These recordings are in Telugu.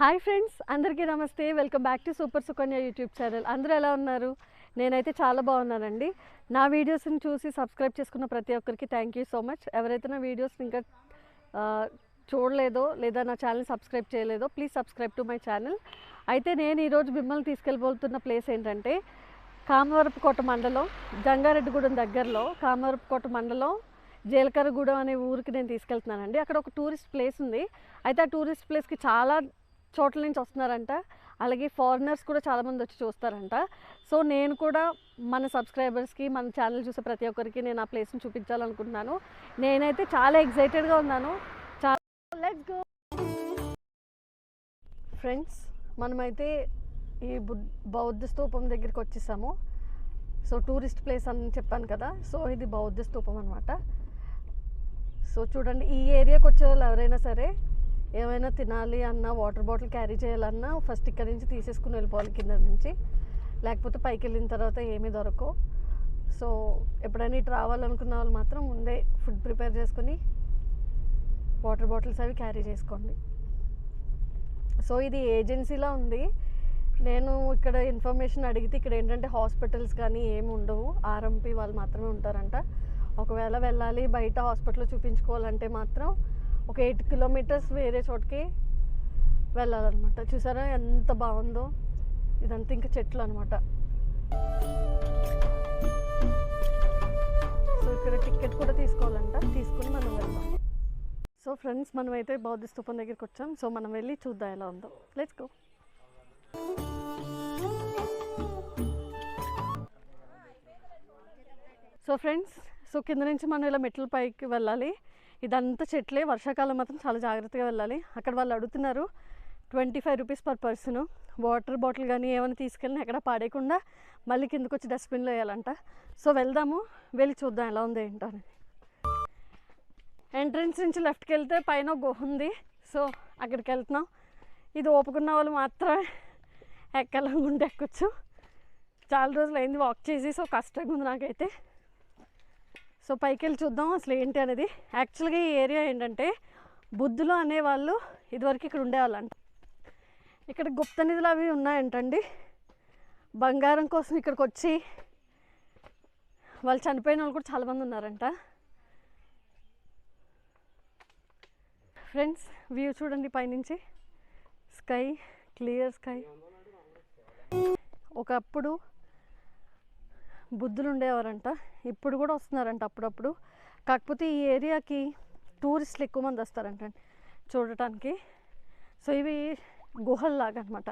హాయ్ ఫ్రెండ్స్, అందరికీ నమస్తే. Welcome back to super Sukanya YouTube channel. అందరూ ఎలా ఉన్నారు? నేనైతే చాలా బాగున్నానండి. నా వీడియోస్ని చూసి సబ్స్క్రైబ్ చేసుకున్న ప్రతి ఒక్కరికి థ్యాంక్ యూ సో మచ్. ఎవరైతే నా వీడియోస్ని ఇంకా చూడలేదో లేదా నా ఛానల్ సబ్స్క్రైబ్ చేయలేదో please subscribe to my channel. అయితే నేను ఈరోజు మిమ్మల్ని తీసుకెళ్ళిపోతున్న ప్లేస్ ఏంటంటే కామవరపుకోట మండలం, జంగారెడ్డిగూడెం దగ్గరలో కామవరపుకోట మండలం జీలకర్రగూడెం అనే ఊరికి నేను తీసుకెళ్తున్నానండి. అక్కడ ఒక టూరిస్ట్ ప్లేస్ ఉంది. అయితే ఆ టూరిస్ట్ ప్లేస్కి చాలా చోట్ల నుంచి వస్తున్నారంట. అలాగే ఫారినర్స్ కూడా చాలామంది వచ్చి చూస్తారంట. సో నేను కూడా మన సబ్స్క్రైబర్స్కి, మన ఛానల్ చూసే ప్రతి ఒక్కరికి నేను ఆ ప్లేస్ని చూపించాలనుకుంటున్నాను. నేనైతే చాలా ఎక్సైటెడ్గా ఉన్నాను. Let's go friends. మనమైతే ఈ బౌద్ధ స్తూపం దగ్గరికి వచ్చేసాము. సో టూరిస్ట్ ప్లేస్ అని చెప్పాను కదా, సో ఇది బౌద్ధ స్తూపం అనమాట. సో చూడండి, ఈ ఏరియాకి వచ్చే వాళ్ళు ఎవరైనా సరే ఏమైనా తినాలి అన్నా, వాటర్ బాటిల్ క్యారీ చేయాలన్నా ఫస్ట్ ఇక్కడ నుంచి తీసేసుకుని వెళ్ళిపోవాలి కింద నుంచి, లేకపోతే పైకి వెళ్ళిన తర్వాత ఏమీ దొరకవు. సో ఎప్పుడైనా ఇటు రావాలనుకున్న వాళ్ళు మాత్రం ముందే ఫుడ్ ప్రిపేర్ చేసుకుని వాటర్ బాటిల్స్ అవి క్యారీ చేసుకోండి. సో ఇది ఏజెన్సీలా ఉంది. నేను ఇక్కడ ఇన్ఫర్మేషన్ అడిగితే ఇక్కడ ఏంటంటే హాస్పిటల్స్ కానీ ఏమి ఉండవు, ఆర్ఎంపీ వాళ్ళు మాత్రమే ఉంటారంట. ఒకవేళ వెళ్ళాలి బయట హాస్పిటల్లో చూపించుకోవాలంటే మాత్రం ఒక 8 కిలోమీటర్స్ వేరే చోటుకి వెళ్ళాలన్నమాట. చూసారా ఎంత బాగుందో, ఇదంతా ఇంకా చెట్లు అనమాట. సో ఇక్కడ టికెట్ కూడా తీసుకోవాలంట, తీసుకుని మనం వెళ్దాం. సో ఫ్రెండ్స్, మనమైతే బౌద్ధ స్తూపం దగ్గరికి వచ్చాం. సో మనం వెళ్ళి చూద్దాం ఎలా ఉందో. Let's go. So friends, so కింద నుంచి మనం ఇలా మెట్ల పైకి వెళ్ళాలి. ఇదంతా చెట్లే. వర్షాకాలం మాత్రం చాలా జాగ్రత్తగా వెళ్ళాలి. అక్కడ వాళ్ళు అడుగుతున్నారు 25 rupees per person. Water bottle కానీ ఏమైనా తీసుకెళ్ళినా ఎక్కడ పాడేయకుండా మళ్ళీ కిందకు వచ్చి డస్ట్బిన్లో వేయాలంట. సో వెళ్దాము, వెళ్ళి చూద్దాం ఎలా ఉంది ఏంటో అని. ఎంట్రన్స్ నుంచి లెఫ్ట్కి వెళ్తే పైన గుహ ఉంది. సో అక్కడికి వెళ్తున్నాం. ఇది ఓపుకున్న వాళ్ళు మాత్రమే ఎక్కాలనుకుంటే ఎక్కొచ్చు. చాలా రోజులు అయింది వాక్ చేసి, సో కష్టంగా ఉంది నాకైతే. సో పైకి వెళ్ళి చూద్దాం అసలు ఏంటి అనేది. యాక్చువల్గా ఈ ఏరియా ఏంటంటే బుద్ధులు అనేవాళ్ళు ఇదివరకు ఇక్కడ ఉండేవాళ్ళంట. ఇక్కడ గుప్త నిధులు అవి ఉన్నాయంటండి. బంగారం కోసం ఇక్కడికి వచ్చి వాళ్ళు చనిపోయిన వాళ్ళు కూడా చాలామంది ఉన్నారంట. ఫ్రెండ్స్, వ్యూ చూడండి పైనుంచి. Sky, clear sky. ఒకప్పుడు బుద్ధులు ఉండేవారంట, ఇప్పుడు కూడా వస్తున్నారంట అప్పుడప్పుడు. కాకపోతే ఈ ఏరియాకి టూరిస్టులు ఎక్కువ మంది వస్తారంట చూడటానికి. సో ఇవి గుహల్లాగా అనమాట.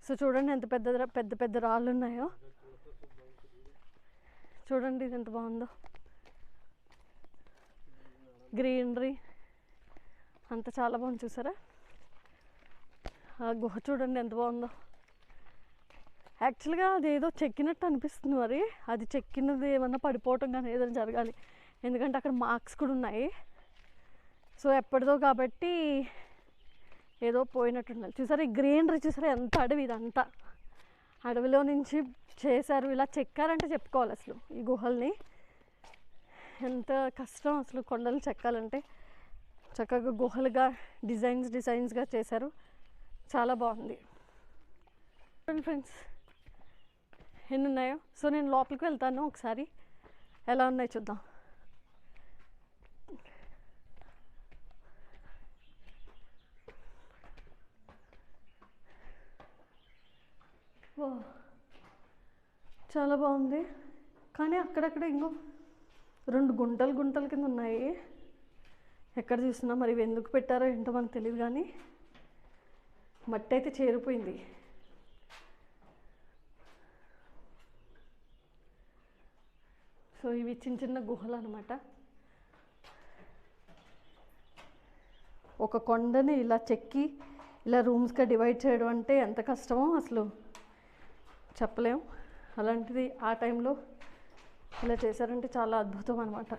సో చూడండి ఎంత పెద్ద పెద్ద రాళ్ళు ఉన్నాయో. చూడండి ఇది ఎంత బాగుందో, గ్రీనరీ అంతా చాలా బాగుంది. చూసారా ఆ గుహ చూడండి ఎంత బాగుందో. యాక్చువల్గా అది ఏదో చెక్కినట్టు అనిపిస్తుంది. మరి అది చెక్కినది ఏమన్నా పడిపోవటం కానీ ఏదైనా జరగాలి, ఎందుకంటే అక్కడ మార్క్స్ కూడా ఉన్నాయి. సో ఎప్పటిదో కాబట్టి ఏదో పోయినట్టు ఉండాలి. చూసారా ఈ గ్రీనరీ, చూసారా ఎంత అడవి, ఇదంతా అడవిలో నుంచి చేశారు. ఇలా చెక్కారంటే చెప్పుకోవాలి అసలు ఈ గుహల్ని. ఎంత కష్టం అసలు కొండలు చెక్కాలంటే. చక్కగా గుహలుగా డిజైన్స్గా చేశారు, చాలా బాగుంది. ఫ్రెండ్స్ ఎన్ని ఉన్నాయో. సో నేను లోపలికి వెళ్తాను, ఒకసారి ఎలా ఉన్నాయో చూద్దాం. ఓ చాలా బాగుంది. కానీ అక్కడక్కడ ఇంకో 2 గుంటల కింద ఉన్నాయి. ఎక్కడ చూసినా మరి ఇవి ఎందుకు పెట్టారో ఏంటో మనకు తెలియదు, కానీ మట్టి అయితే చేరిపోయింది. సో ఇవి చిన్న గుహలు అనమాట. ఒక కొండని ఇలా చెక్కి ఇలా రూమ్స్గా డివైడ్ చేయడం అంటే ఎంత కష్టమో అసలు చెప్పలేం. అలాంటిది ఆ టైంలో ఇలా చేశారంటే చాలా అద్భుతం అనమాట.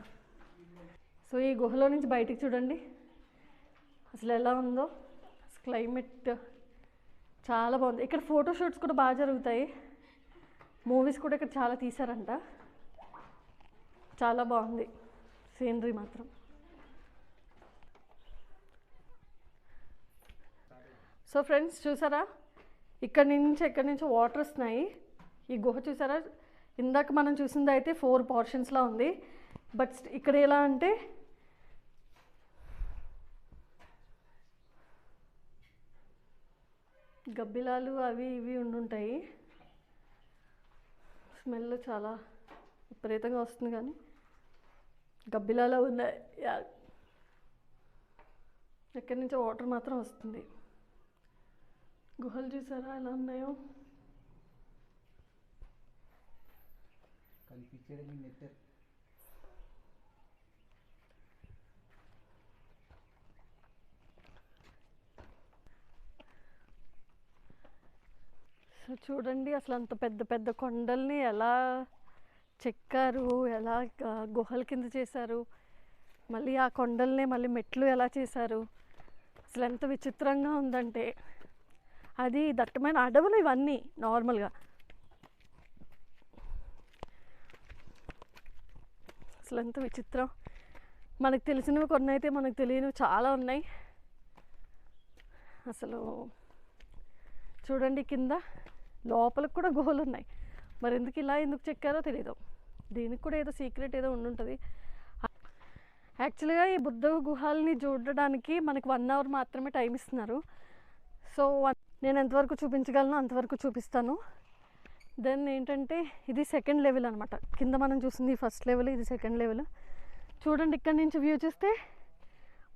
సో ఈ గుహలో నుంచి బయటికి చూడండి అసలు ఎలా ఉందో. క్లైమేట్ చాలా బాగుంది. ఇక్కడ ఫోటోషూట్స్ కూడా బాగా జరుగుతాయి. మూవీస్ కూడా ఇక్కడ చాలా తీశారంట. చాలా బాగుంది సీనరీ మాత్రం. సో ఫ్రెండ్స్ చూసారా, ఇక్కడి నుంచి వాటర్ వస్తున్నాయి. ఈ గుహ చూసారా, ఇందాక మనం చూసింది అయితే 4 పోర్షన్స్లా ఉంది. బట్ ఇక్కడ ఎలా అంటే గబ్బిలాలు అవి ఇవి ఉండుంటాయి. స్మెల్ చాలా విపరీతంగా వస్తుంది, కానీ గబ్బిలాలు ఉన్నాయి. ఎక్కడి నుంచో వాటర్ మాత్రం వస్తుంది. గుహలు చూసారా ఎలా ఉన్నాయో. సో చూడండి, అసలు అంత పెద్ద పెద్ద కొండల్ని ఎలా చెక్కారు, ఎలా గుహల కింద చేశారు, మళ్ళీ ఆ కొండల్ని మళ్ళీ మెట్లు ఎలా చేశారు. అసలు ఎంత విచిత్రంగా ఉందంటే, అది దట్టమైన అడవులు ఇవన్నీ. నార్మల్గా అసలు ఎంత విచిత్రం. మనకు తెలిసినవి కొన్ని అయితే మనకు తెలియనివి చాలా ఉన్నాయి. అసలు చూడండి, కింద లోపలికి కూడా గుహలు ఉన్నాయి. మరి ఎందుకు చెక్కారో తెలీదు. దీనికి కూడా ఏదో సీక్రెట్ ఏదో ఉండుంటుంది. యాక్చువల్గా ఈ బుద్ధ గుహల్ని చూడడానికి మనకు 1 అవర్ మాత్రమే టైం ఇస్తున్నారు. సో నేను ఎంతవరకు చూపించగలను అంతవరకు చూపిస్తాను. దెన్ ఏంటంటే, ఇది 2nd లెవెల్ అనమాట. కింద మనం చూసింది 1st లెవెల్, ఇది 2nd లెవెల్. చూడండి, ఇక్కడ నుంచి వ్యూ చూస్తే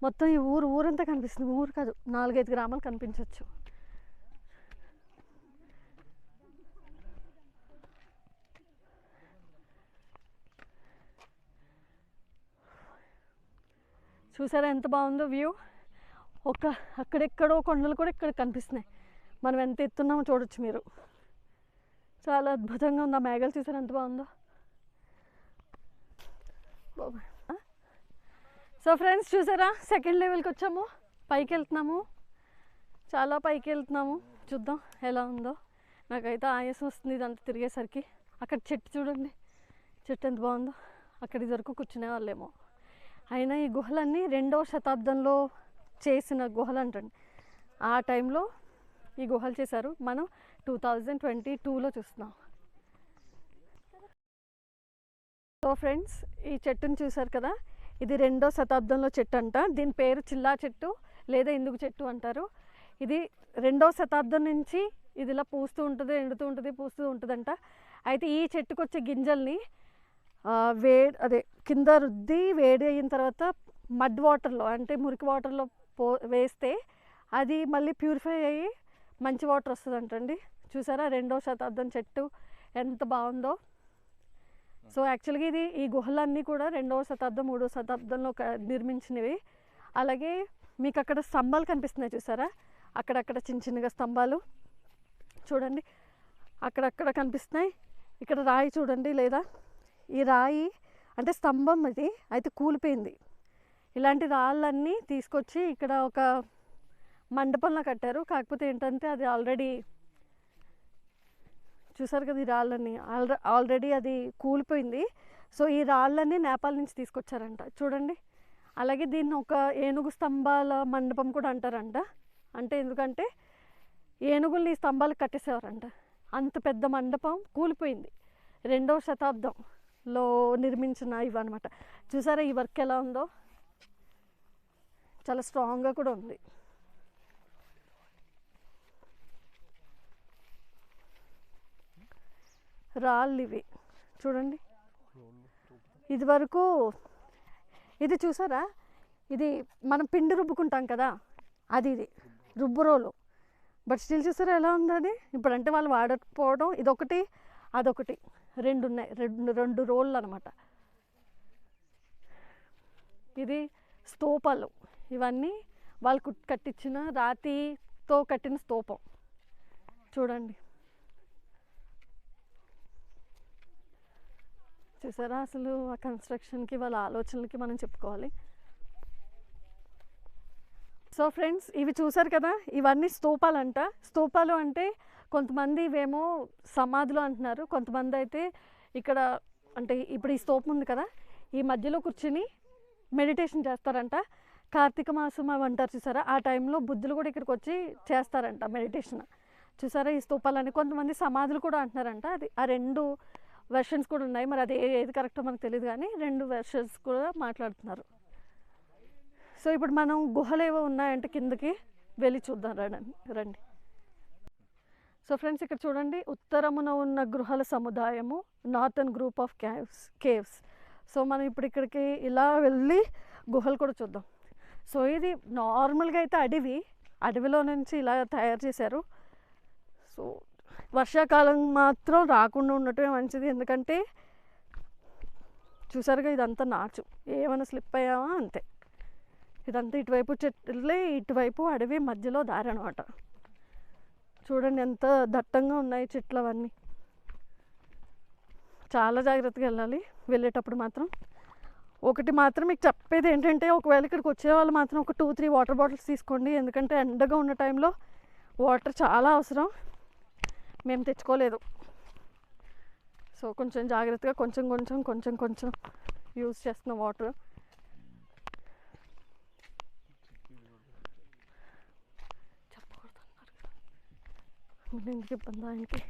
మొత్తం ఈ ఊరంతా కనిపిస్తుంది. ఊరు కాదు, 4-5 గ్రామాలు కనిపించవచ్చు. చూసారా ఎంత బాగుందో వ్యూ. అక్కడెక్కడో కొండలు కూడా ఇక్కడ కనిపిస్తున్నాయి. మనం ఎంత ఎత్తున్నామో చూడొచ్చు మీరు. చాలా అద్భుతంగా ఉంది. ఆ మేఘాలు చూసారా ఎంత బాగుందో. సో ఫ్రెండ్స్ చూసారా, 2nd లెవెల్కి వచ్చాము. పైకి వెళ్తున్నాము, చాలా పైకి వెళ్తున్నాము. చూద్దాం ఎలా ఉందో. నాకైతే ఆయాసం వస్తుంది ఇదంతా తిరిగేసరికి. అక్కడ చెట్టు చూడండి, చెట్టు ఎంత బాగుందో. అక్కడి వరకు కూర్చునే వాళ్ళేమో. అయినా ఈ గుహలన్నీ 2వ శతాబ్దంలో చేసిన గుహలు అంటండి. ఆ టైంలో ఈ గుహలు చేశారు. మనం 2022లో చూస్తున్నాం. సో ఫ్రెండ్స్, ఈ చెట్టుని చూసారు కదా, ఇది 2వ శతాబ్దంలో చెట్టు అంట. దీని పేరు చిల్లా చెట్టు లేదా ఇందుకు చెట్టు అంటారు. ఇది 2వ శతాబ్దం నుంచి ఇది ఇలా పూస్తూ ఉంటుంది, ఎండుతూ ఉంటుంది, పూస్తూ ఉంటుందంట. అయితే ఈ చెట్టుకు వచ్చే గింజల్ని కింద రుద్ది వేడి అయిన తర్వాత మడ్ వాటర్లో, అంటే మురికి వాటర్లో వేస్తే అది మళ్ళీ ప్యూరిఫై అయ్యి మంచి వాటర్ వస్తుందంటండి. చూసారా 2వ శతాబ్దం చెట్టు ఎంత బాగుందో. సో యాక్చువల్గా ఈ గుహలన్నీ కూడా 2వ శతాబ్దం 3వ శతాబ్దంలో నిర్మించినవి. అలాగే మీకు అక్కడ స్తంభాలు కనిపిస్తున్నాయి చూసారా, అక్కడక్కడ చిన్నగా స్తంభాలు చూడండి, అక్కడక్కడ కనిపిస్తున్నాయి. ఇక్కడ రాయి చూడండి, లేదా ఈ రాయి అంటే స్తంభం ఇది అయితే కూలిపోయింది. ఇలాంటి రాళ్ళన్నీ తీసుకొచ్చి ఇక్కడ ఒక మండపంలో కట్టారు. కాకపోతే ఏంటంటే అది ఆల్రెడీ చూసారు కదా, ఈ రాళ్ళన్నీ ఆల్రెడీ అది కూలిపోయింది. సో ఈ రాళ్ళన్నీ నేపాల్ నుంచి తీసుకొచ్చారంట చూడండి. అలాగే దీన్ని ఒక ఏనుగు స్తంభాల మండపం కూడా అంటారంట. అంటే ఎందుకంటే ఏనుగుల్ని ఈ స్తంభాలకు కట్టేసేవారంట. అంత పెద్ద మండపం కూలిపోయింది. 2వ శతాబ్దంలో నిర్మించిన ఇవన్నమాట. చూసారా ఈ వర్క్ ఎలా ఉందో, చాలా స్ట్రాంగ్గా కూడా ఉంది. రాళ్ళు ఇవి చూడండి. ఇది వరకు ఇది చూసారా, ఇది మనం పిండి రుబ్బుకుంటాం కదా, ఇది రుబ్బు రోలు. బట్ స్టిల్ చూసారా ఎలా ఉంది అది. ఇప్పుడంటే వాళ్ళు వాడకపోవడం, ఇదొకటి అదొకటి 2 ఉన్నాయి, 2 రోళ్ళు అనమాట. ఇది స్తూపాలు. ఇవన్నీ వాళ్ళు కట్టించిన రాతితో కట్టిన స్తూపం చూడండి. చూసారా అసలు ఆ కన్స్ట్రక్షన్కి వాళ్ళ ఆలోచనలకి మనం చెప్పుకోవాలి. సో ఫ్రెండ్స్, ఇవి చూసారు కదా, ఇవన్నీ స్తూపాలు అంట. స్తూపాలు అంటే కొంతమంది ఇవేమో సమాధులు అంటున్నారు, కొంతమంది అయితే ఇక్కడ అంటే ఇప్పుడు ఈ స్తూపం ఉంది కదా, ఈ మధ్యలో కూర్చుని మెడిటేషన్ చేస్తారంట. కార్తీక మాసం అవి అంటారు చూసారా, ఆ టైంలో బుద్ధులు కూడా ఇక్కడికి వచ్చి చేస్తారంట మెడిటేషన్. చూసారా ఈ స్తూపాలని, కొంతమంది సమాధులు కూడా అంటున్నారంట. అది ఆ 2 వెర్షన్స్ కూడా ఉన్నాయి. మరి అది ఏది కరెక్టో మనకు తెలియదు, కానీ 2 వెర్షన్స్ కూడా మాట్లాడుతున్నారు. సో ఇప్పుడు మనం గుహలు ఏవో ఉన్నాయంటే కిందకి వెళ్ళి చూద్దాం రండి. సో ఫ్రెండ్స్, ఇక్కడ చూడండి, ఉత్తరమున ఉన్న గృహాల సముదాయము, northern group of caves. So మనం ఇప్పుడు ఇక్కడికి ఇలా వెళ్ళి గుహలు కూడా చూద్దాం. సో ఇది నార్మల్గా అయితే అడవిలో నుంచి ఇలా తయారు చేశారు. సో వర్షాకాలం మాత్రం రాకుండా ఉండటమే మంచిది, ఎందుకంటే చూసారుగా ఇదంతా నాచు, ఏమైనా స్లిప్ అయ్యామా అంతే. ఇదంతా ఇటువైపు చెట్లే, ఇటువైపు అడవి, మధ్యలో దారి అనమాట. చూడండి ఎంత దట్టంగా ఉన్నాయి చెట్లు అవన్నీ. చాలా జాగ్రత్తగా వెళ్ళాలి వెళ్ళేటప్పుడు మాత్రం. ఒకటి మాత్రం మీకు చెప్పేది ఏంటంటే, ఒకవేళ ఇక్కడికి వచ్చే వాళ్ళు మాత్రం ఒక 2-3 వాటర్ బాటిల్స్ తీసుకోండి, ఎందుకంటే ఎండగా ఉన్న టైంలో వాటర్ చాలా అవసరం. మేము తెచ్చుకోలేదు, సో కొంచెం జాగ్రత్తగా కొంచెం యూజ్ చేస్తున్నాం వాటర్. ఎందుకు ఇబ్బంది ఆయనకి.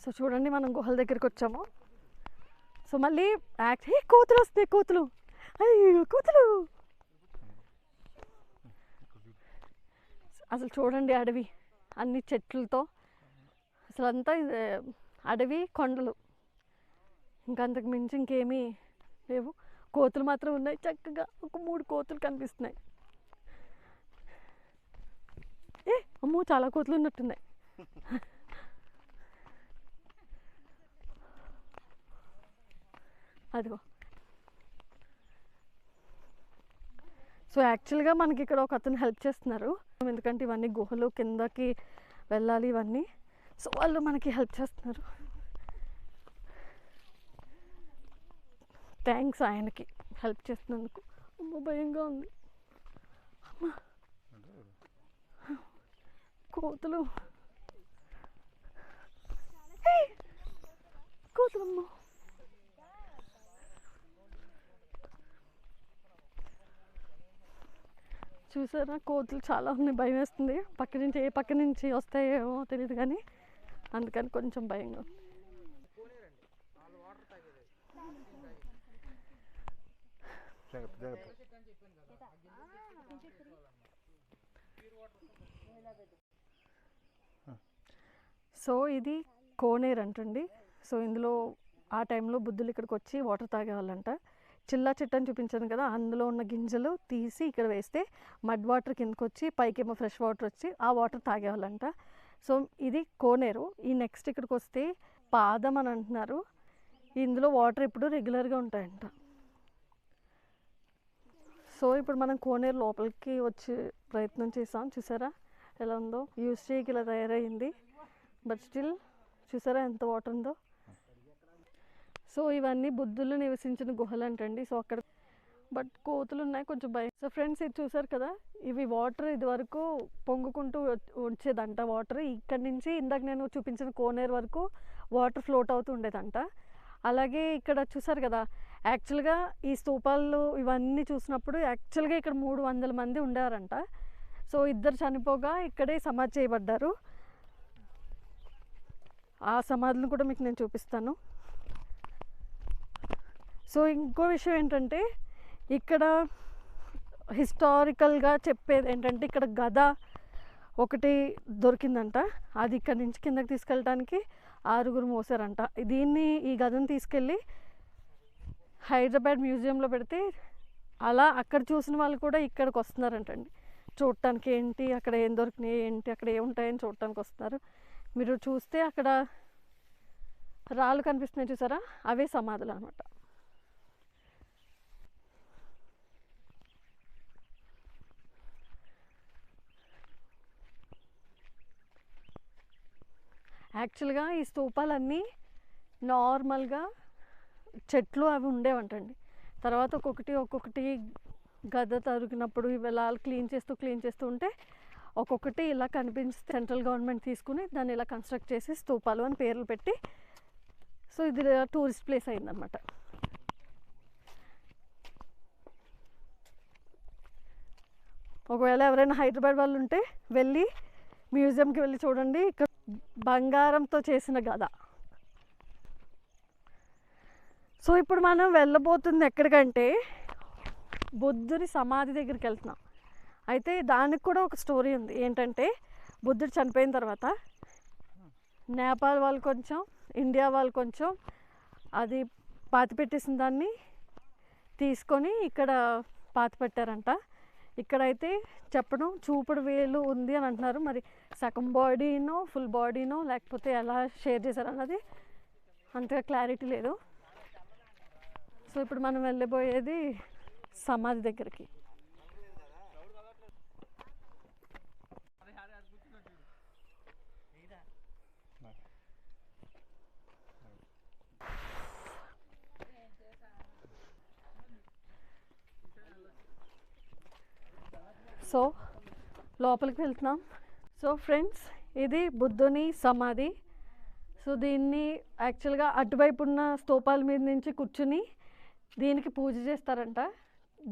సో చూడండి మనం గుహల దగ్గరికి వచ్చాము. సో మళ్ళీ కోతులు వస్తాయి, కోతులు. అసలు చూడండి అడవి అన్ని చెట్లతో, అసలు అంతా అడవి, కొండలు, ఇంకా అంతకు మించి ఇంకేమీ లేవు. కోతులు మాత్రం ఉన్నాయి, చక్కగా ఒక 3 కోతులు కనిపిస్తున్నాయి. అమ్మో చాలా కోతులు ఉన్నట్టున్నాయి. అదిగో. సో యాక్చువల్గా మనకి ఇక్కడ ఒక అతను హెల్ప్ చేస్తున్నారు, ఎందుకంటే ఇవన్నీ గుహలు, కిందకి వెళ్ళాలి ఇవన్నీ. సో వాళ్ళు మనకి హెల్ప్ చేస్తున్నారు. థ్యాంక్స్ ఆయనకి హెల్ప్ చేస్తున్నందుకు. అమ్మో భయంగా ఉంది. అమ్మా కోతులు, కోతులమ్మో. చూసారా కోతులు చాలా ఉన్నాయి, భయం వేస్తుంది. ఏ పక్క నుంచి వస్తాయేమో తెలియదు, కానీ అందుకని కొంచెం భయంగా ఉంది. సో ఇది కోనేరు అంటండి. సో ఇందులో ఆ టైంలో బుద్ధులు ఇక్కడికి వచ్చి వాటర్ తాగేవాళ్ళంట. చిల్లా చెట్టు అని చూపించాను కదా, అందులో ఉన్న గింజలు తీసి ఇక్కడ వేస్తే మడ్ వాటర్ కిందకి వచ్చి పైకేమో ఫ్రెష్ వాటర్ వచ్చి ఆ వాటర్ తాగేవాళ్ళంట. సో ఇది కోనేరు. ఈ నెక్స్ట్ ఇక్కడికి వస్తే పాదం అని అంటున్నారు. ఇందులో వాటర్ ఎప్పుడు రెగ్యులర్గా ఉంటాయంట. సో ఇప్పుడు మనం కోనేరు లోపలికి వచ్చి ప్రయత్నం చేసాం. చూసారా ఎలా ఉందో, యూస్ చేయకి ఇలా తయారైంది, బట్ స్టిల్ చూసారా ఎంత వాటర్ ఉందో. సో ఇవన్నీ బుద్ధులు నివసించిన గుహలు అంటండి. సో అక్కడ బట్ కోతులు ఉన్నాయి, కొంచెం భయం. సో ఫ్రెండ్స్ ఇది చూసారు కదా, ఇవి వాటర్ ఇది వరకు పొంగుకుంటూ వచ్చేదంట వాటర్. ఇక్కడ నుంచి ఇందాక నేను చూపించిన కోనేరు వరకు వాటర్ ఫ్లోట్ అవుతూ ఉండేదంట. అలాగే ఇక్కడ చూసారు కదా, యాక్చువల్గా ఈ స్తూపాలు ఇవన్నీ చూసినప్పుడు యాక్చువల్గా ఇక్కడ 300 మంది ఉండేవారంట. సో 2 చనిపోగా ఇక్కడే సమాధి చేయబడ్డారు. ఆ సమాధులను కూడా మీకు నేను చూపిస్తాను. సో ఇంకో విషయం ఏంటంటే, ఇక్కడ హిస్టారికల్గా చెప్పేది ఏంటంటే, ఇక్కడ గద ఒకటి దొరికిందంట. అది ఇక్కడ నుంచి కిందకి తీసుకెళ్ళడానికి 6 మోసారంట. ఈ గదను తీసుకెళ్ళి హైదరాబాద్ మ్యూజియంలో పెడితే అలా అక్కడ చూసిన వాళ్ళు కూడా ఇక్కడికి వస్తున్నారంటండి చూడటానికి. ఏంటి అక్కడ ఏం దొరికినాయి, ఏంటి అక్కడ ఏముంటాయని చూడటానికి వస్తున్నారు. మీరు చూస్తే అక్కడ రాళ్ళు కనిపిస్తున్నాయి చూసారా, అవే సమాధులు అనమాట. యాక్చువల్గా ఈ స్తూపాలన్నీ నార్మల్గా చెట్లు అవి ఉండేవంటండి. తర్వాత ఒక్కొక్కటి గద్ద తరిగినప్పుడు ఇవాళ క్లీన్ చేస్తూ ఉంటే ఒక్కొక్కటి ఇలా కనిపిస్తే సెంట్రల్ గవర్నమెంట్ తీసుకుని దాన్ని ఇలా కన్స్ట్రక్ట్ చేసి స్తూపాలు అని పేర్లు పెట్టి సో ఇది టూరిస్ట్ ప్లేస్ అయిందనమాట. ఒకవేళ ఎవరైనా హైదరాబాద్ వాళ్ళు ఉంటే వెళ్ళి మ్యూజియంకి వెళ్ళి చూడండి. ఇక్కడ బంగారంతో చేసిన గద. సో ఇప్పుడు మనం వెళ్ళబోతుంది ఎక్కడికంటే బుద్ధుడి సమాధి దగ్గరికి వెళ్తున్నాం. అయితే దానికి కూడా ఒక స్టోరీ ఉంది. ఏంటంటే బుద్ధుడు చనిపోయిన తర్వాత నేపాల్ వాళ్ళు కొంచెం, ఇండియా వాళ్ళు కొంచెం అది పాతి పెట్టేసిన దాన్ని తీసుకొని ఇక్కడ పాతి పెట్టారంట. ఇక్కడైతే చెప్పడం చూపుడు వేలు ఉంది అని అంటున్నారు. మరి సగం బాడీనో ఫుల్ బాడీనో లేకపోతే ఎలా షేర్ చేశారన్నది అంతగా క్లారిటీ లేదు. సో ఇప్పుడు మనం వెళ్ళబోయేది సమాధి దగ్గరికి. సో లోపలికి వెళ్తున్నాం. సో ఫ్రెండ్స్, ఇది బుద్ధుని సమాధి. సో దీన్ని యాక్చువల్గా అటువైపు ఉన్న స్తూపాల మీద నుంచి కూర్చుని దీనికి పూజ చేస్తారంట.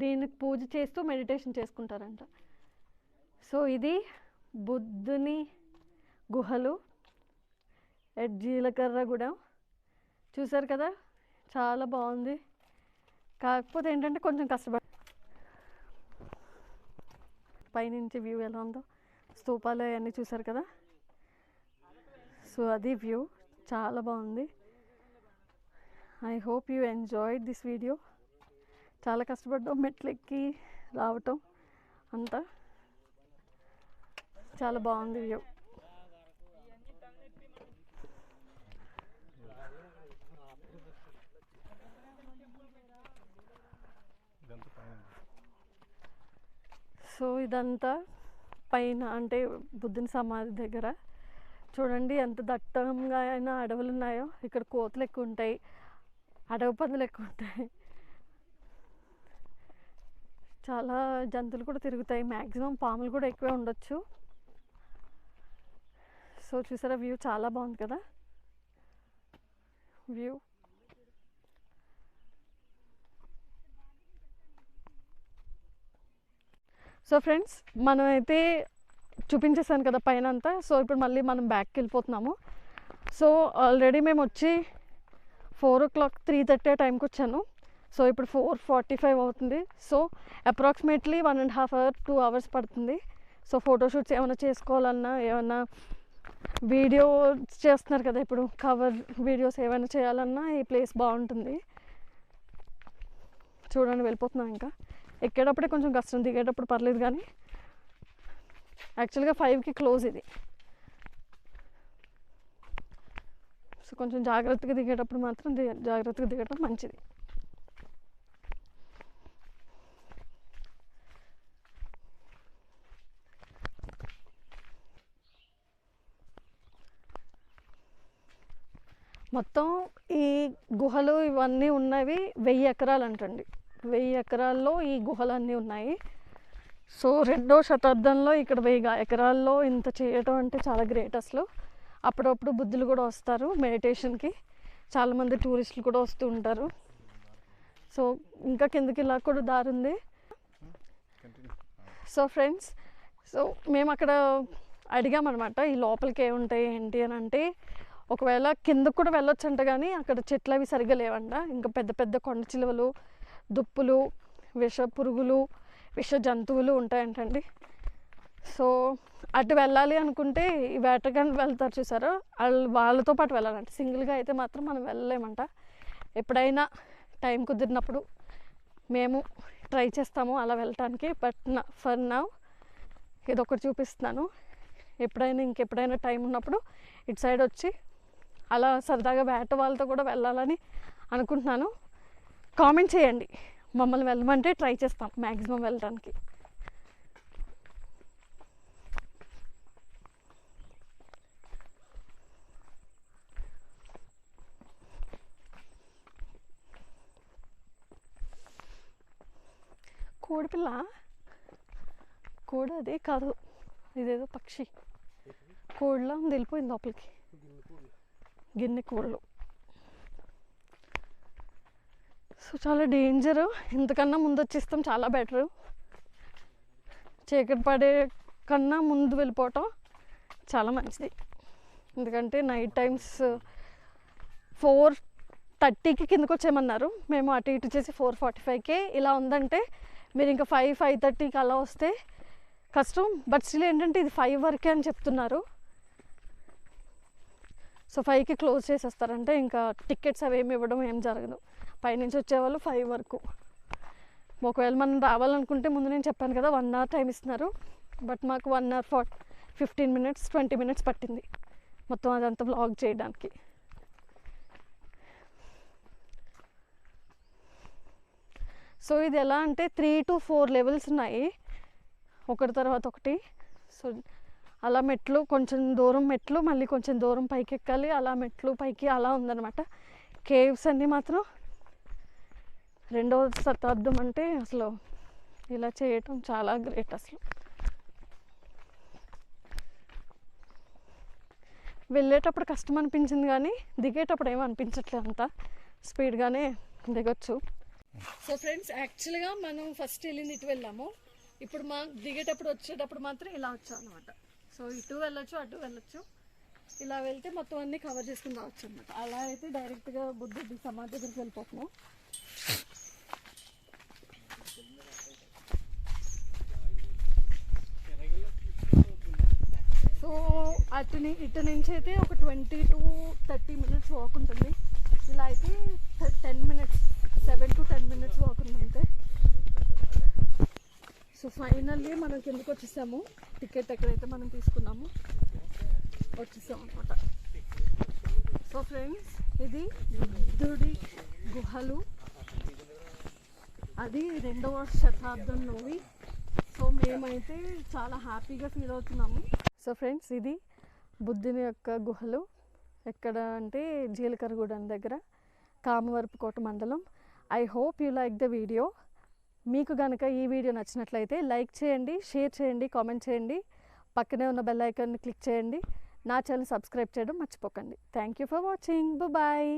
దీనికి పూజ చేస్తూ మెడిటేషన్ చేసుకుంటారంట. సో ఇది బుద్ధుని గుహలు ఎట్ జీలకర్రగూడెం. చూసారు కదా, చాలా బాగుంది. కాకపోతే ఏంటంటే కొంచెం కష్టపడి పైనుంచి వ్యూ ఎలా ఉందో, స్తూపాలు అవన్నీ చూసారు కదా. సో అది వ్యూ, చాలా బాగుంది. I hope you enjoyed this video. చాలా కష్టపడ్డాం మెట్లెక్కి రావటం అంతా. చాలా బాగుంది వ్యూ. సో ఇదంతా పైన అంటే బుద్ధుని సమాధి దగ్గర చూడండి ఎంత దట్టంగా అయినా అడవులు ఉన్నాయో. ఇక్కడ కోతులు ఎక్కువ ఉంటాయి, అడవి పందులు ఎక్కువ ఉంటాయి, చాలా జంతువులు కూడా తిరుగుతాయి. మ్యాక్సిమం పాములు కూడా ఎక్కువే ఉండొచ్చు. సో చూసారా, వ్యూ చాలా బాగుంది కదా వ్యూ. సో ఫ్రెండ్స్, మనమైతే చూపించేసాను కదా పైన అంతా. సో ఇప్పుడు మళ్ళీ మనం బ్యాక్కి వెళ్ళిపోతున్నాము. సో ఆల్రెడీ మేము వచ్చి 4 o'clock 3:30 టైంకి వచ్చాను. సో ఇప్పుడు 4:45 అవుతుంది. సో అప్రాక్సిమేట్లీ 1.5 hours 2 hours పడుతుంది. సో ఫోటోషూట్స్ ఏమైనా చేసుకోవాలన్నా, ఏమైనా వీడియో చేస్తున్నారు కదా ఇప్పుడు, కవర్ వీడియోస్ ఏమైనా చేయాలన్నా ఈ ప్లేస్ బాగుంటుంది. చూడండి, వెళ్ళిపోతున్నాం. ఇంకా ఎక్కేటప్పుడే కొంచెం కష్టం, దిగేటప్పుడు పర్లేదు. కానీ యాక్చువల్గా 5కి క్లోజ్ ఇది. సో కొంచెం జాగ్రత్తగా దిగేటప్పుడు మాత్రం జాగ్రత్తగా దిగటం మంచిది. మొత్తం ఈ గుహలు ఇవన్నీ ఉన్నవి 1000 ఎకరాలు అంటండి. 1000 ఎకరాల్లో ఈ గుహలు అన్నీ ఉన్నాయి. సో 2వ శతాబ్దంలో ఇక్కడ 1000 ఎకరాల్లో ఇంత చేయటం అంటే చాలా గ్రేట్ అసలు. అప్పుడప్పుడు బుద్ధులు కూడా వస్తారు మెడిటేషన్కి. చాలామంది టూరిస్టులు కూడా వస్తూ ఉంటారు. సో ఇంకా కిందకి ఇలా కూడా దారి ఉంది. సో ఫ్రెండ్స్, సో మేము అక్కడ అడిగామన్నమాట ఈ లోపలికి ఏముంటాయి ఏంటి అని. అంటే ఒకవేళ కిందకు కూడా వెళ్ళొచ్చు అంట, కానీ అక్కడ చెట్లు అవి సరిగ్గా లేవంట. ఇంకా పెద్ద పెద్ద కొండ చిలువలు, దుప్పులు, విష పురుగులు, విష జంతువులు ఉంటాయంటండి. సో అటు వెళ్ళాలి అనుకుంటే ఈ వేటగాళ్ళు వెళ్తారు చూసారో, వాళ్ళతో పాటు వెళ్ళాలంట. సింగిల్గా అయితే మాత్రం మనం వెళ్ళలేమంట. ఎప్పుడైనా టైం కుదిరినప్పుడు మేము ట్రై చేస్తాము అలా వెళ్ళటానికి. బట్ ఫర్ నౌ ఇదొకటి చూపిస్తున్నాను. ఇంకెప్పుడైనా టైం ఉన్నప్పుడు ఇటు సైడ్ వచ్చి అలా సరదాగా వేట వాళ్ళతో కూడా వెళ్ళాలని అనుకుంటున్నాను. కామెంట్ చేయండి, మమ్మల్ని వెళ్ళమంటే ట్రై చేస్తాం మ్యాక్సిమం వెళ్ళడానికి. కోడిపిల్ల, కోడి అది కాదు, ఇదేదో పక్షి కోళ్ళ వెళ్ళిపోయింది లోపలికి. గిన్నె కోళ్ళు. సో చాలా డేంజరు. ఇంతకన్నా ముందు వచ్చేస్తాం చాలా బెటరు. చీకటి పడే కన్నా ముందు వెళ్ళిపోవటం చాలా మంచిది. ఎందుకంటే నైట్ టైమ్స్ 4:30కి కిందకు వచ్చేయమన్నారు. మేము అటు ఇటు చేసి 4:45కే ఇలా ఉందంటే మీరు ఇంకా 5:30కి అలా వస్తే కష్టం. బట్ స్టిల్ ఏంటంటే ఇది 5 వరకే అని చెప్తున్నారు. సో 5కి క్లోజ్ చేసేస్తారంటే ఇంకా టికెట్స్ అవి ఏమి ఇవ్వడం ఏం జరగదు. పైనుంచి వచ్చేవాళ్ళు 5 వరకు. ఒకవేళ మనం రావాలనుకుంటే ముందు నేను చెప్పాను కదా 1 hour టైం ఇస్తున్నారు. బట్ మాకు 1 hour 15 minutes 20 minutes పట్టింది మొత్తం అదంతా వ్లాగ్ చేయడానికి. సో ఇది ఎలా అంటే 3 to 4 levels ఉన్నాయి, ఒకటి తర్వాత ఒకటి. సో అలా మెట్లు, కొంచెం దూరం మెట్లు, మళ్ళీ కొంచెం దూరం పైకి ఎక్కాలి, అలా మెట్లు పైకి అలా ఉందన్నమాట. కేవ్స్ అన్నీ మాత్రం 2వ శతాబ్దం అంటే అసలు ఇలా చేయటం చాలా గ్రేట్. అసలు వెళ్ళేటప్పుడు కష్టం అనిపించింది కానీ దిగేటప్పుడు ఏమీ అనిపించట్లేదు, అంత స్పీడ్గానే దిగొచ్చు. సో ఫ్రెండ్స్, యాక్చువల్గా మనం ఫస్ట్ వెళ్ళింది ఇటు వెళ్ళాము. ఇప్పుడు మా దిగేటప్పుడు వచ్చేటప్పుడు మాత్రం ఇలా వచ్చాం అనమాట. సో ఇటు వెళ్ళొచ్చు, అటు వెళ్ళొచ్చు. ఇలా వెళ్తే మొత్తం అన్నీ కవర్ చేసుకుని రావచ్చు అనమాట. అలా అయితే డైరెక్ట్గా బుద్ధుడి సమాధి దగ్గరికి వెళ్ళిపోతున్నాం. సో ఇటు నుంచి అయితే ఒక 20 to 30 minutes వాక్ ఉంటుంది. ఇలా అయితే 10 minutes, 7 to 10 minutes వాక్ ఉందంటే. సో ఫైనల్లీ మనం కిందకు వచ్చేసాము. టికెట్ ఎక్కడైతే మనం తీసుకున్నామో వచ్చేసాం అనమాట. సో ఫ్రెండ్స్, ఇది బుద్ధుడి గుహలు, అది 2వ శతాబ్దంలోవి. సో మేమైతే చాలా హ్యాపీగా ఫీల్ అవుతున్నాము. సో ఫ్రెండ్స్, ఇది బుద్ధుని యొక్క గుహలు. ఎక్కడ అంటే జీలకర్రగూడెం దగ్గర, కామవరపుకోట మండలం. I hope you like the video. మీకు కనుక ఈ వీడియో నచ్చినట్లయితే లైక్ చేయండి, షేర్ చేయండి, కామెంట్ చేయండి, పక్కనే ఉన్న బెల్ ఐకాన్ని క్లిక్ చేయండి. నా ఛానల్ సబ్స్క్రైబ్ చేయడం మర్చిపోకండి. Thank you for watching. Bye.